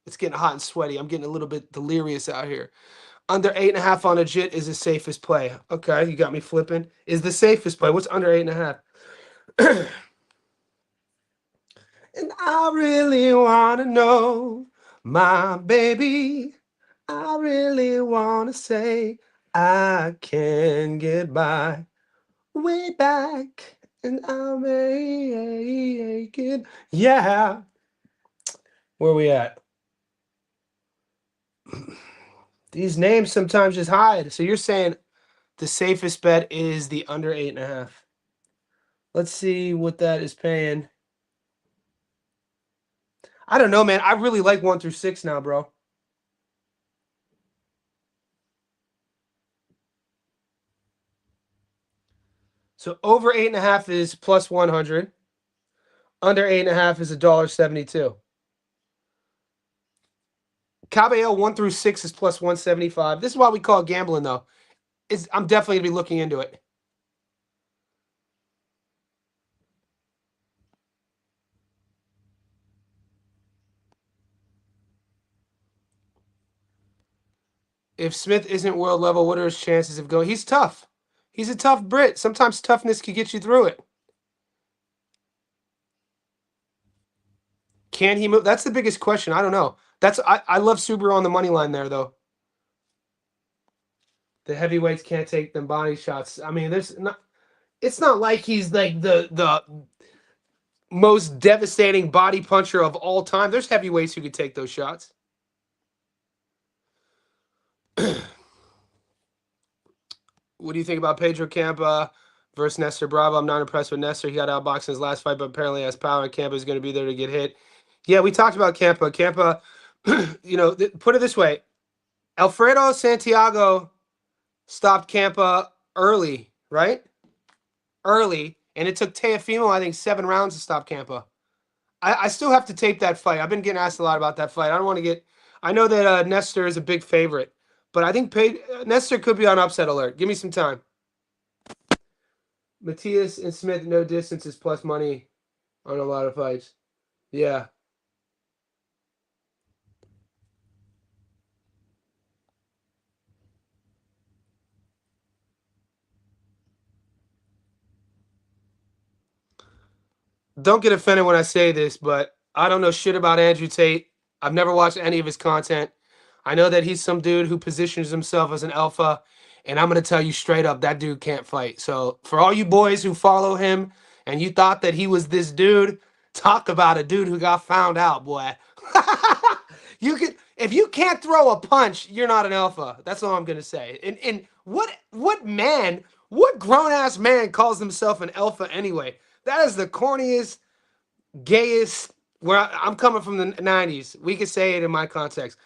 It's getting hot and sweaty. I'm getting a little bit delirious out here. Under 8.5 on a JIT is the safest play. Okay, you got me flipping. Is the safest play. What's under 8.5? And I really want to know, my baby, I really want to say I can get by way back and I'll make it. Yeah. Where we at? These names sometimes just hide. So you're saying the safest bet is the under 8.5. Let's see what that is paying. I don't know, man. I really like 1 through 6 now, bro. So over 8.5 is plus 100. Under 8.5 is $1.72. Caballero 1 through 6 is plus 175. This is why we call it gambling, though. I'm definitely gonna be looking into it. If Smith isn't world level, what are his chances of going? He's tough. He's a tough Brit. Sometimes toughness can get you through it. Can he move? That's the biggest question. I don't know. I love Subaru on the money line there, though. The heavyweights can't take them body shots. I mean, it's not like he's like the most devastating body puncher of all time. There's heavyweights who could take those shots. What do you think about Pedro Campa versus Nestor Bravo? I'm not impressed with Nestor. He got outboxed in his last fight, but apparently has power, and Campa is going to be there to get hit. Yeah, we talked about Campa. Campa, put it this way. Alfredo Santiago stopped Campa early, right? Early. And it took Teofimo, I think, 7 rounds to stop Campa. I still have to tape that fight. I've been getting asked a lot about that fight. I don't want to get... I know that Nestor is a big favorite, but I think Nestor could be on upset alert. Give me some time. Matias and Smith, no distance is plus money on a lot of fights. Yeah. Don't get offended when I say this, but I don't know shit about Andrew Tate. I've never watched any of his content. I know that he's some dude who positions himself as an alpha, and I'm going to tell you straight up, that dude can't fight. So for all you boys who follow him and you thought that he was this dude, talk about a dude who got found out, boy. If you can't throw a punch, you're not an alpha. That's all I'm going to say. And what grown-ass man calls himself an alpha anyway? That is the corniest, gayest, I'm coming from the 90s. We could say it in my context.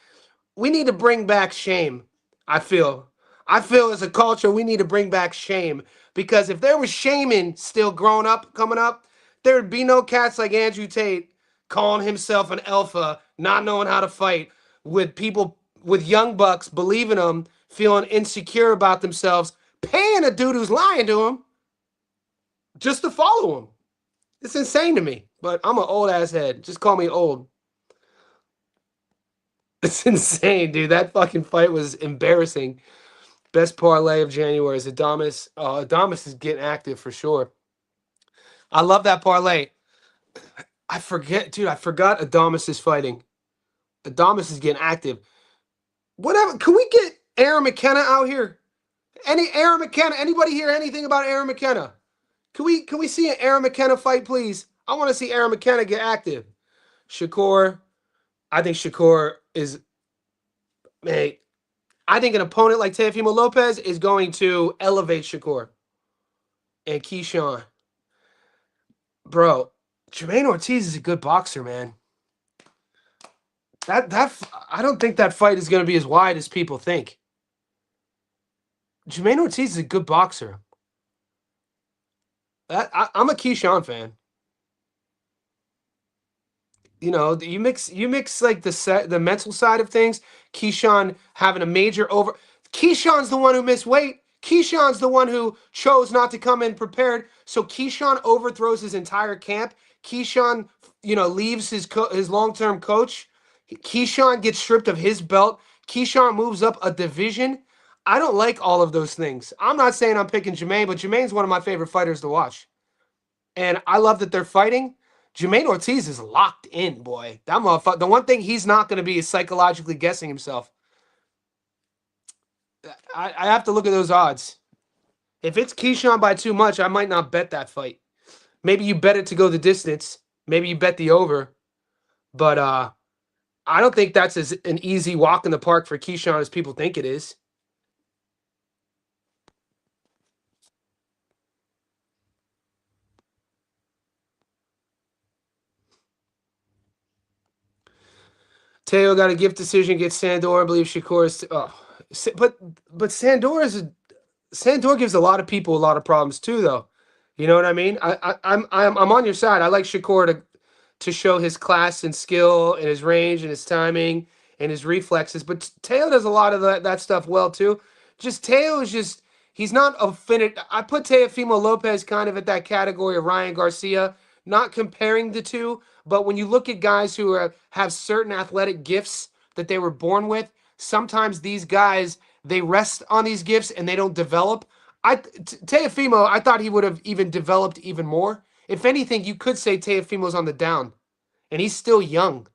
We need to bring back shame, I feel. As a culture, we need to bring back shame. Because if there was shaming still growing up, coming up, there would be no cats like Andrew Tate calling himself an alpha, not knowing how to fight, with people, with young bucks believing them, feeling insecure about themselves, paying a dude who's lying to him just to follow him. It's insane to me, but I'm an old ass head. Just call me old. It's insane, dude. That fucking fight was embarrassing. Best parlay of January is Adames. Adames is getting active for sure. I love that parlay. I forgot Adames is fighting. Adames is getting active. Whatever. Can we get Aaron McKenna out here? Aaron McKenna? Anybody hear anything about Aaron McKenna? Can we see an Aaron McKenna fight, please? I want to see Aaron McKenna get active. Shakur. I think Shakur is... Hey, I think an opponent like Teofimolopez is going to elevate Shakur. And Keyshawn. Bro, Jermaine Ortiz is a good boxer, man. I don't think that fight is going to be as wide as people think. Jermaine Ortiz is a good boxer. I'm a Keyshawn fan. You know, you mix like the mental side of things. Keyshawn having a major over. Keyshawn's the one who missed weight. Keyshawn's the one who chose not to come in prepared. So Keyshawn overthrows his entire camp. Keyshawn, leaves his long-term coach. Keyshawn gets stripped of his belt. Keyshawn moves up a division. I don't like all of those things. I'm not saying I'm picking Jermaine, but Jermaine's one of my favorite fighters to watch. And I love that they're fighting. Jermaine Ortiz is locked in, boy. That motherfucker. The one thing he's not going to be is psychologically guessing himself. I have to look at those odds. If it's Keyshawn by too much, I might not bet that fight. Maybe you bet it to go the distance. Maybe you bet the over. But I don't think that's an easy walk in the park for Keyshawn as people think it is. Teo got a gift decision, gets Sandor. I believe Shakur is... But Sandor gives a lot of people a lot of problems too, though. You know what I mean? I'm on your side. I like Shakur to show his class and skill and his range and his timing and his reflexes. But Teo does a lot of that stuff well too. Teo is just he's not affinity. I put Teofimolopez kind of at that category of Ryan-Garcia, not comparing the two, but when you look at guys who have certain athletic gifts that they were born with, sometimes these guys, they rest on these gifts and they don't develop. Teofimo, I thought he would have even developed even more. If anything, you could say Teofimo's on the down, and he's still young.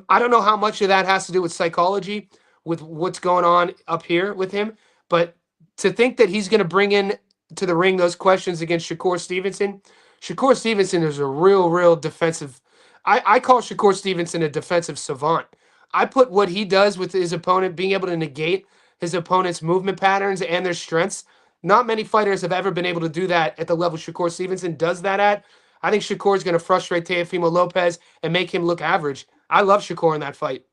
I don't know how much of that has to do with psychology, with what's going on up here with him, but to think that he's going to bring in to the ring those questions against Shakur Stevenson is a real defensive. I call Shakur Stevenson a defensive savant. I put what he does with his opponent, being able to negate his opponent's movement patterns and their strengths. Not many fighters have ever been able to do that at the level Shakur Stevenson does that at. I think Shakur is going to frustrate Teofimolopez and make him look average. I love Shakur in that fight.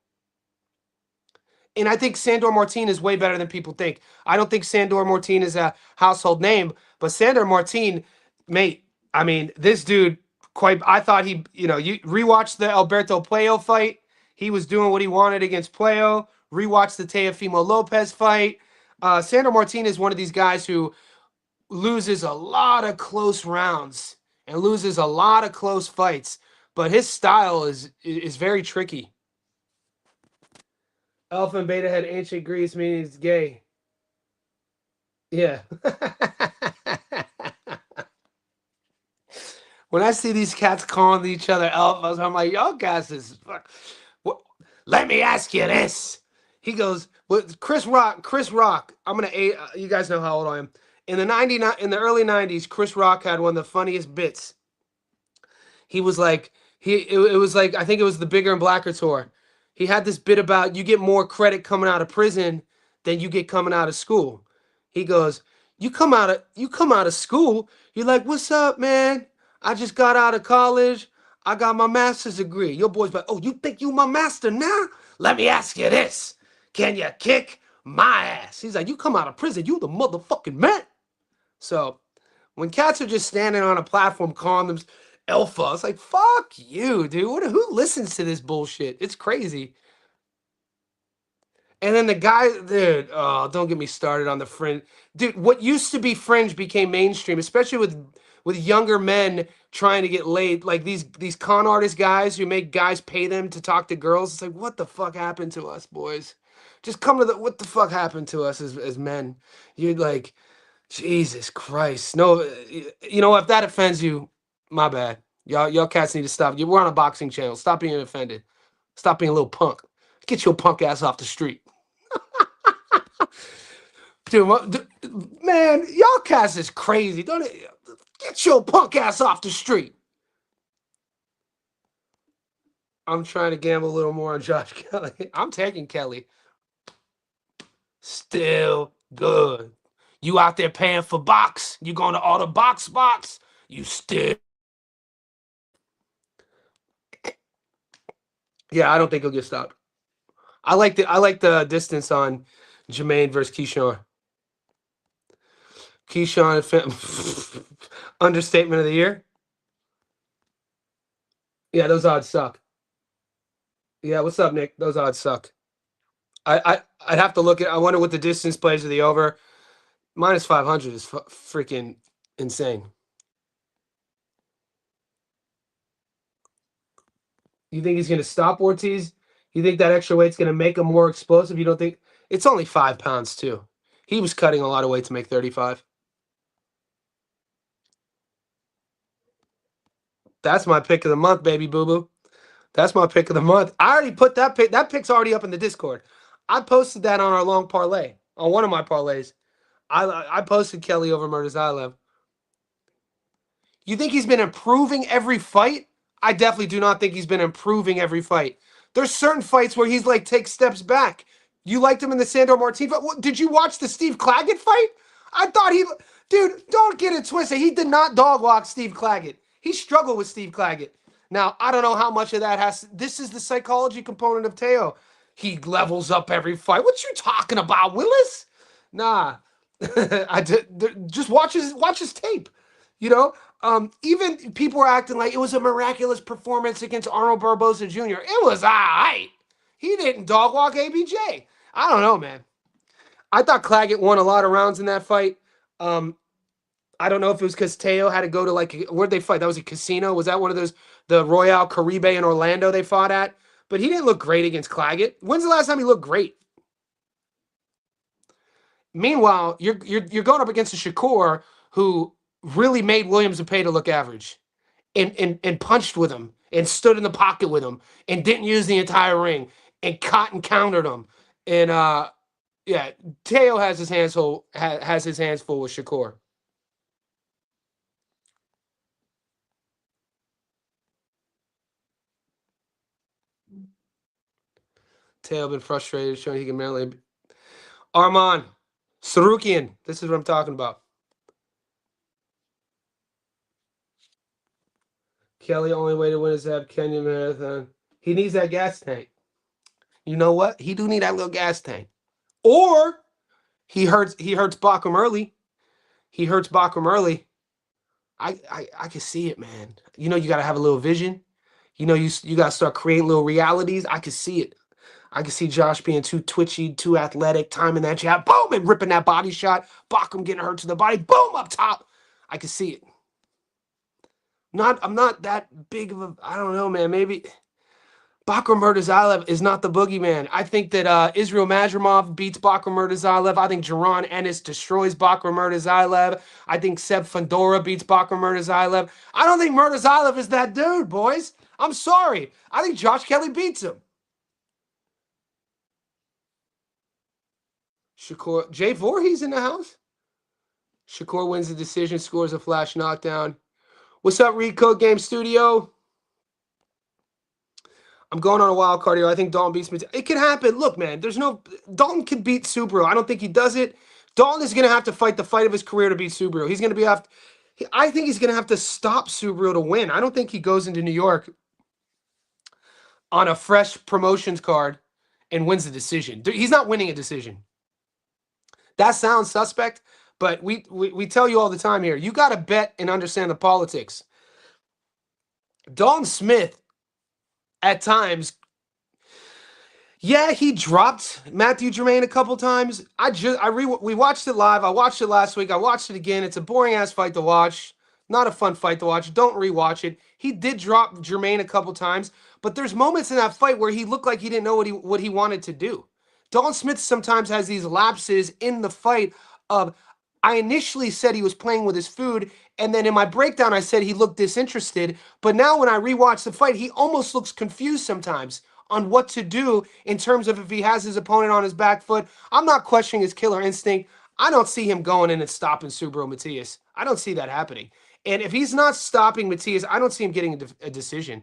And I think Sandor Martin is way better than people think. I don't think Sandor Martin is a household name, but Sandor Martin, mate, I mean, this dude, I thought you rewatch the Alberto Playo fight. He was doing what he wanted against Playo. Rewatch the Teofimolopez fight. Sandor Martin is one of these guys who loses a lot of close rounds and loses a lot of close fights, but his style is very tricky. Alpha and Beta had ancient Greece, meaning it's gay. Yeah. When I see these cats calling each other alphas, I'm like, y'all guys is fuck. What? Let me ask you this. He goes, with Chris Rock. Chris Rock. I'm gonna. You guys know how old I am. In the early '90s, Chris Rock had one of the funniest bits. He was like, it was like, I think it was the Bigger and Blacker tour. He had this bit about you get more credit coming out of prison than you get coming out of school. He goes, you come out of school, you're like, what's up, man? I just got out of college. I got my master's degree. Your boy's like, oh, you think you my master now? Let me ask you this. Can you kick my ass? He's like, you come out of prison, you the motherfucking man. So when cats are just standing on a platform calling them alpha, it's like, fuck you, dude. Who listens to this bullshit? It's crazy. And then the guy, dude, oh, don't get me started on the fringe. Dude, what used to be fringe became mainstream, especially with younger men trying to get laid. Like these con artist guys who make guys pay them to talk to girls. It's like, what the fuck happened to us, boys? Just come to what the fuck happened to us as men? You're like, Jesus Christ. No, you know, if that offends you, my bad. Y'all cats need to stop. We're on a boxing channel. Stop being offended. Stop being a little punk. Get your punk ass off the street. Dude, man, y'all cats is crazy. Don't it? Get your punk ass off the street. I'm trying to gamble a little more on Josh Kelly. I'm taking Kelly. Still good. You out there paying for box? You going to all the box? You still. Yeah, I don't think he'll get stopped. I like the distance on Jermaine versus Keyshawn. Keyshawn understatement of the year. Yeah, those odds suck. Yeah, what's up, Nick? Those odds suck. I'd have to look at. I wonder what the distance plays to the over. Minus 500 is freaking insane. You think he's going to stop Ortiz? You think that extra weight's going to make him more explosive? You don't think it's only 5 pounds too? He was cutting a lot of weight to make 35. That's my pick of the month, baby boo boo. That's my pick of the month. I already put that pick. That pick's already up in the Discord. I posted that on our long parlay on one of my parlays. I posted Kelly over Murtazaev. You think he's been improving every fight? I definitely do not think he's been improving every fight. There's certain fights where he's like takes steps back. You liked him in the Sandor Martin fight. Did you watch the Steve Claggett fight? I thought dude, don't get it twisted. He did not dog walk Steve Claggett. He struggled with Steve Claggett. Now, I don't know how much of that this is the psychology component of Teo. He levels up every fight. What you talking about, Willis? Nah. Just watch his tape. You know, even people were acting like it was a miraculous performance against Arnold Barboza Jr. It was all right. He didn't dog walk ABJ. I don't know, man. I thought Claggett won a lot of rounds in that fight. I don't know if it was because Teo had to go to where'd they fight? That was a casino. Was that one of those, the Royale Caribe in Orlando they fought at? But he didn't look great against Claggett. When's the last time he looked great? Meanwhile, you're going up against a Shakur who really made Williams and Pay to look average, and punched with him and stood in the pocket with him and didn't use the entire ring and caught and countered him. And yeah, Teo has his hands full with Shakur. Teo been frustrated, showing he can barely. Arman Sarukian. This is what I'm talking about. Kelly, only way to win is to have Kenya Marathon. He needs that gas tank. You know what? He do need that little gas tank. Or he hurts Bacham early. He hurts Bacham early. I can see it, man. You know, you got to have a little vision. You know, you got to start creating little realities. I can see it. I can see Josh being too twitchy, too athletic, timing that jab, boom, and ripping that body shot. Bacham getting hurt to the body, boom, up top. I can see it. I'm not that big of a, I don't know, man. Maybe Bakram Murtazaev is not the boogeyman. I think that Israel Majramov beats Bakram Murtazaev. I think Jaron Ennis destroys Bakram Murtazaev. I think Seb Fandora beats Bakram Murtazaev. I don't think Murtazaev is that dude, boys. I'm sorry. I think Josh Kelly beats him. Shakur, Jay Voorhees in the house. Shakur wins the decision, scores a flash knockdown. What's up, Recode Game Studio? I'm going on a wild card here. I think Dalton beats me. It can happen. Look, man, Dalton can beat Subaru. I don't think he does it. Dalton is going to have to fight the fight of his career to beat Subaru. He's going to I think he's going to have to stop Subaru to win. I don't think he goes into New York on a fresh promotions card and wins the decision. He's not winning a decision. That sounds suspect, but we tell you all the time here, you got to bet and understand the politics. Dalton Smith, at times, yeah, he dropped Matthew Germain a couple times. We watched it live. I watched it last week. I watched it again. It's a boring-ass fight to watch. Not a fun fight to watch. Don't rewatch it. He did drop Germain a couple times, but there's moments in that fight where he looked like he didn't know what he wanted to do. Dalton Smith sometimes has these lapses in the fight of, I initially said he was playing with his food, and then in my breakdown I said he looked disinterested, but now when I rewatch the fight, he almost looks confused sometimes on what to do in terms of if he has his opponent on his back foot. I'm not questioning his killer instinct. I don't see him going in and stopping Subaru Matias. I don't see that happening. And if he's not stopping Matias, I don't see him getting a decision.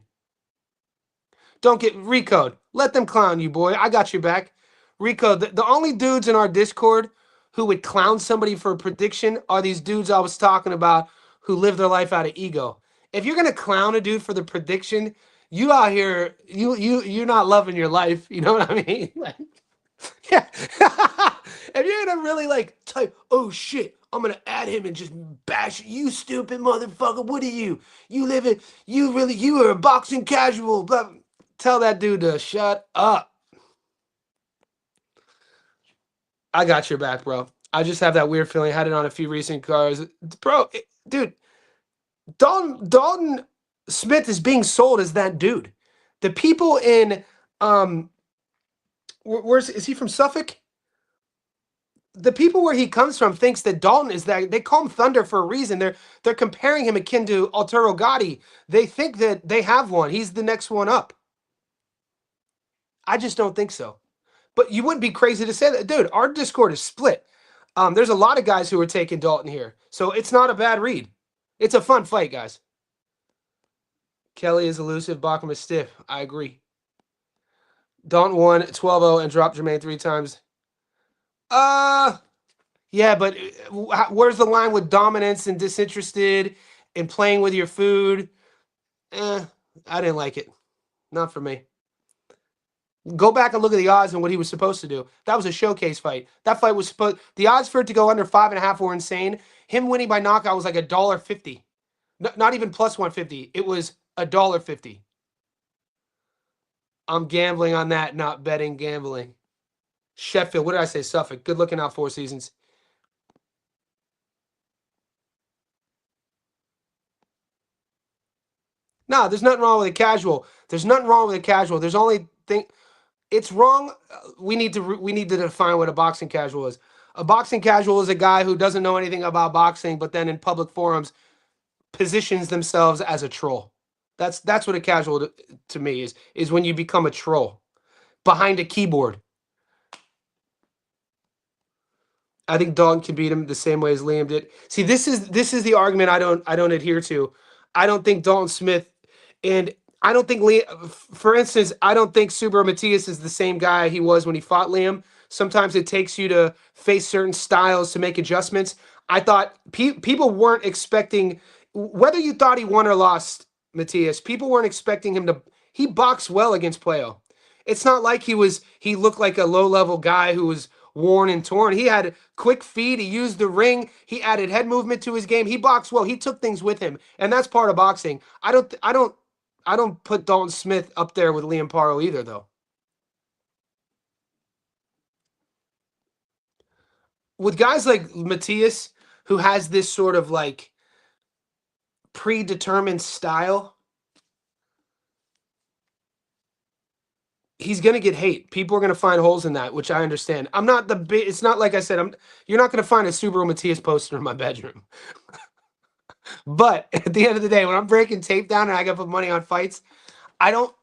Don't get Recode. Let them clown you, boy. I got your back. Rico, the only dudes in our Discord who would clown somebody for a prediction are these dudes I was talking about who live their life out of ego. If you're gonna clown a dude for the prediction, you out here, you're not loving your life. You know what I mean? Like, yeah. If you're gonna really like type, oh shit, I'm gonna add him and just bash you, stupid motherfucker. What are you? You are a boxing casual. Blah. Tell that dude to shut up. I got your back, bro. I just have that weird feeling. I had it on a few recent cards. Bro, dude, Dalton Smith is being sold as that dude. The people in, is he from Suffolk? The people where he comes from thinks that Dalton is that. They call him Thunder for a reason. They're comparing him akin to Arturo Gatti. They think that they have one. He's the next one up. I just don't think so. But you wouldn't be crazy to say that. Dude, our Discord is split. There's a lot of guys who are taking Dalton here. So it's not a bad read. It's a fun fight, guys. Kelly is elusive. Bachman is stiff. I agree. Dalton won 12-0 and dropped Jermaine 3 times. Yeah, but where's the line with dominance and disinterested and playing with your food? I didn't like it. Not for me. Go back and look at the odds and what he was supposed to do. That was a showcase fight. That fight was supposed. The odds for it to go under 5.5 were insane. Him winning by knockout was like $1.50. Not even plus 150. It was $1.50. I'm gambling on that, not betting gambling. Sheffield. What did I say? Suffolk. Good looking out 4 seasons. No, there's nothing wrong with a casual. There's nothing wrong with a casual. There's only thing. It's wrong. We need to define what a boxing casual is. A boxing casual is a guy who doesn't know anything about boxing, but then in public forums positions themselves as a troll. That's what a casual to me is when you become a troll behind a keyboard. I think Dalton can beat him the same way as Liam did. See, this is the argument I don't adhere to. I don't think Dalton Smith and I don't think Liam, for instance, I don't think Subaru Matias is the same guy he was when he fought Liam. Sometimes it takes you to face certain styles to make adjustments. I thought people weren't expecting, whether you thought he won or lost, Matias, people weren't expecting him to. He boxed well against Playo. It's not like he looked like a low-level guy who was worn and torn. He had quick feet. He used the ring. He added head movement to his game. He boxed well. He took things with him, and that's part of boxing. I don't put Dalton Smith up there with Liam Paro either, though. With guys like Matias, who has this sort of like predetermined style, he's going to get hate. People are going to find holes in that, which I understand. I'm not the big, it's not like I said, you're not going to find a Subaru Matias poster in my bedroom. But at the end of the day, when I'm breaking tape down and I got to put money on fights, I don't,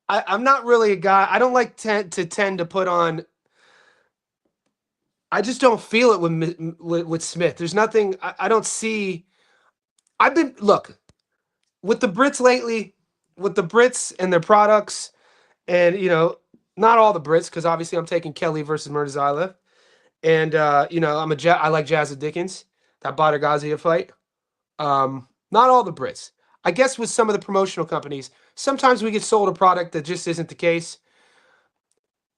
I'm not really a guy. I don't like to tend to put on. I just don't feel it with Smith. There's nothing. I don't see. Look with the Brits lately, with the Brits and their products, and not all the Brits, because obviously I'm taking Kelly versus Murtazawa, and I like Jazza Dickens, that Badr Ghaziev fight. Not all the Brits. I guess with some of the promotional companies, sometimes we get sold a product that just isn't the case.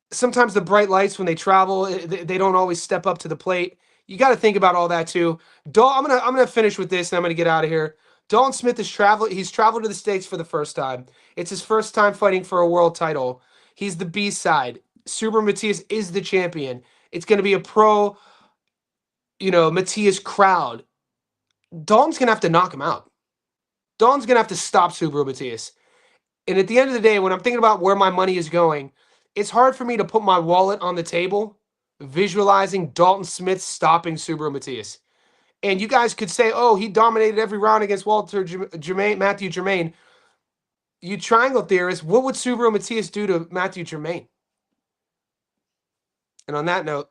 Sometimes the bright lights when they travel, they don't always step up to the plate. You got to think about all that too. I'm gonna finish with this, and I'm gonna get out of here. Dalton Smith has traveled. He's traveled to the States for the first time. It's his first time fighting for a world title. He's the B side. Super Matias is the champion. It's gonna be a pro, Matias crowd. Dalton's gonna have to knock him out. Dalton's gonna have to stop Subaru Matias. And at the end of the day, when I'm thinking about where my money is going, it's hard for me to put my wallet on the table visualizing Dalton Smith stopping Subaru Matias. And you guys could say, oh, he dominated every round against Matthew Germain. You triangle theorists, what would Subaru Matias do to Matthew Germain? And on that note,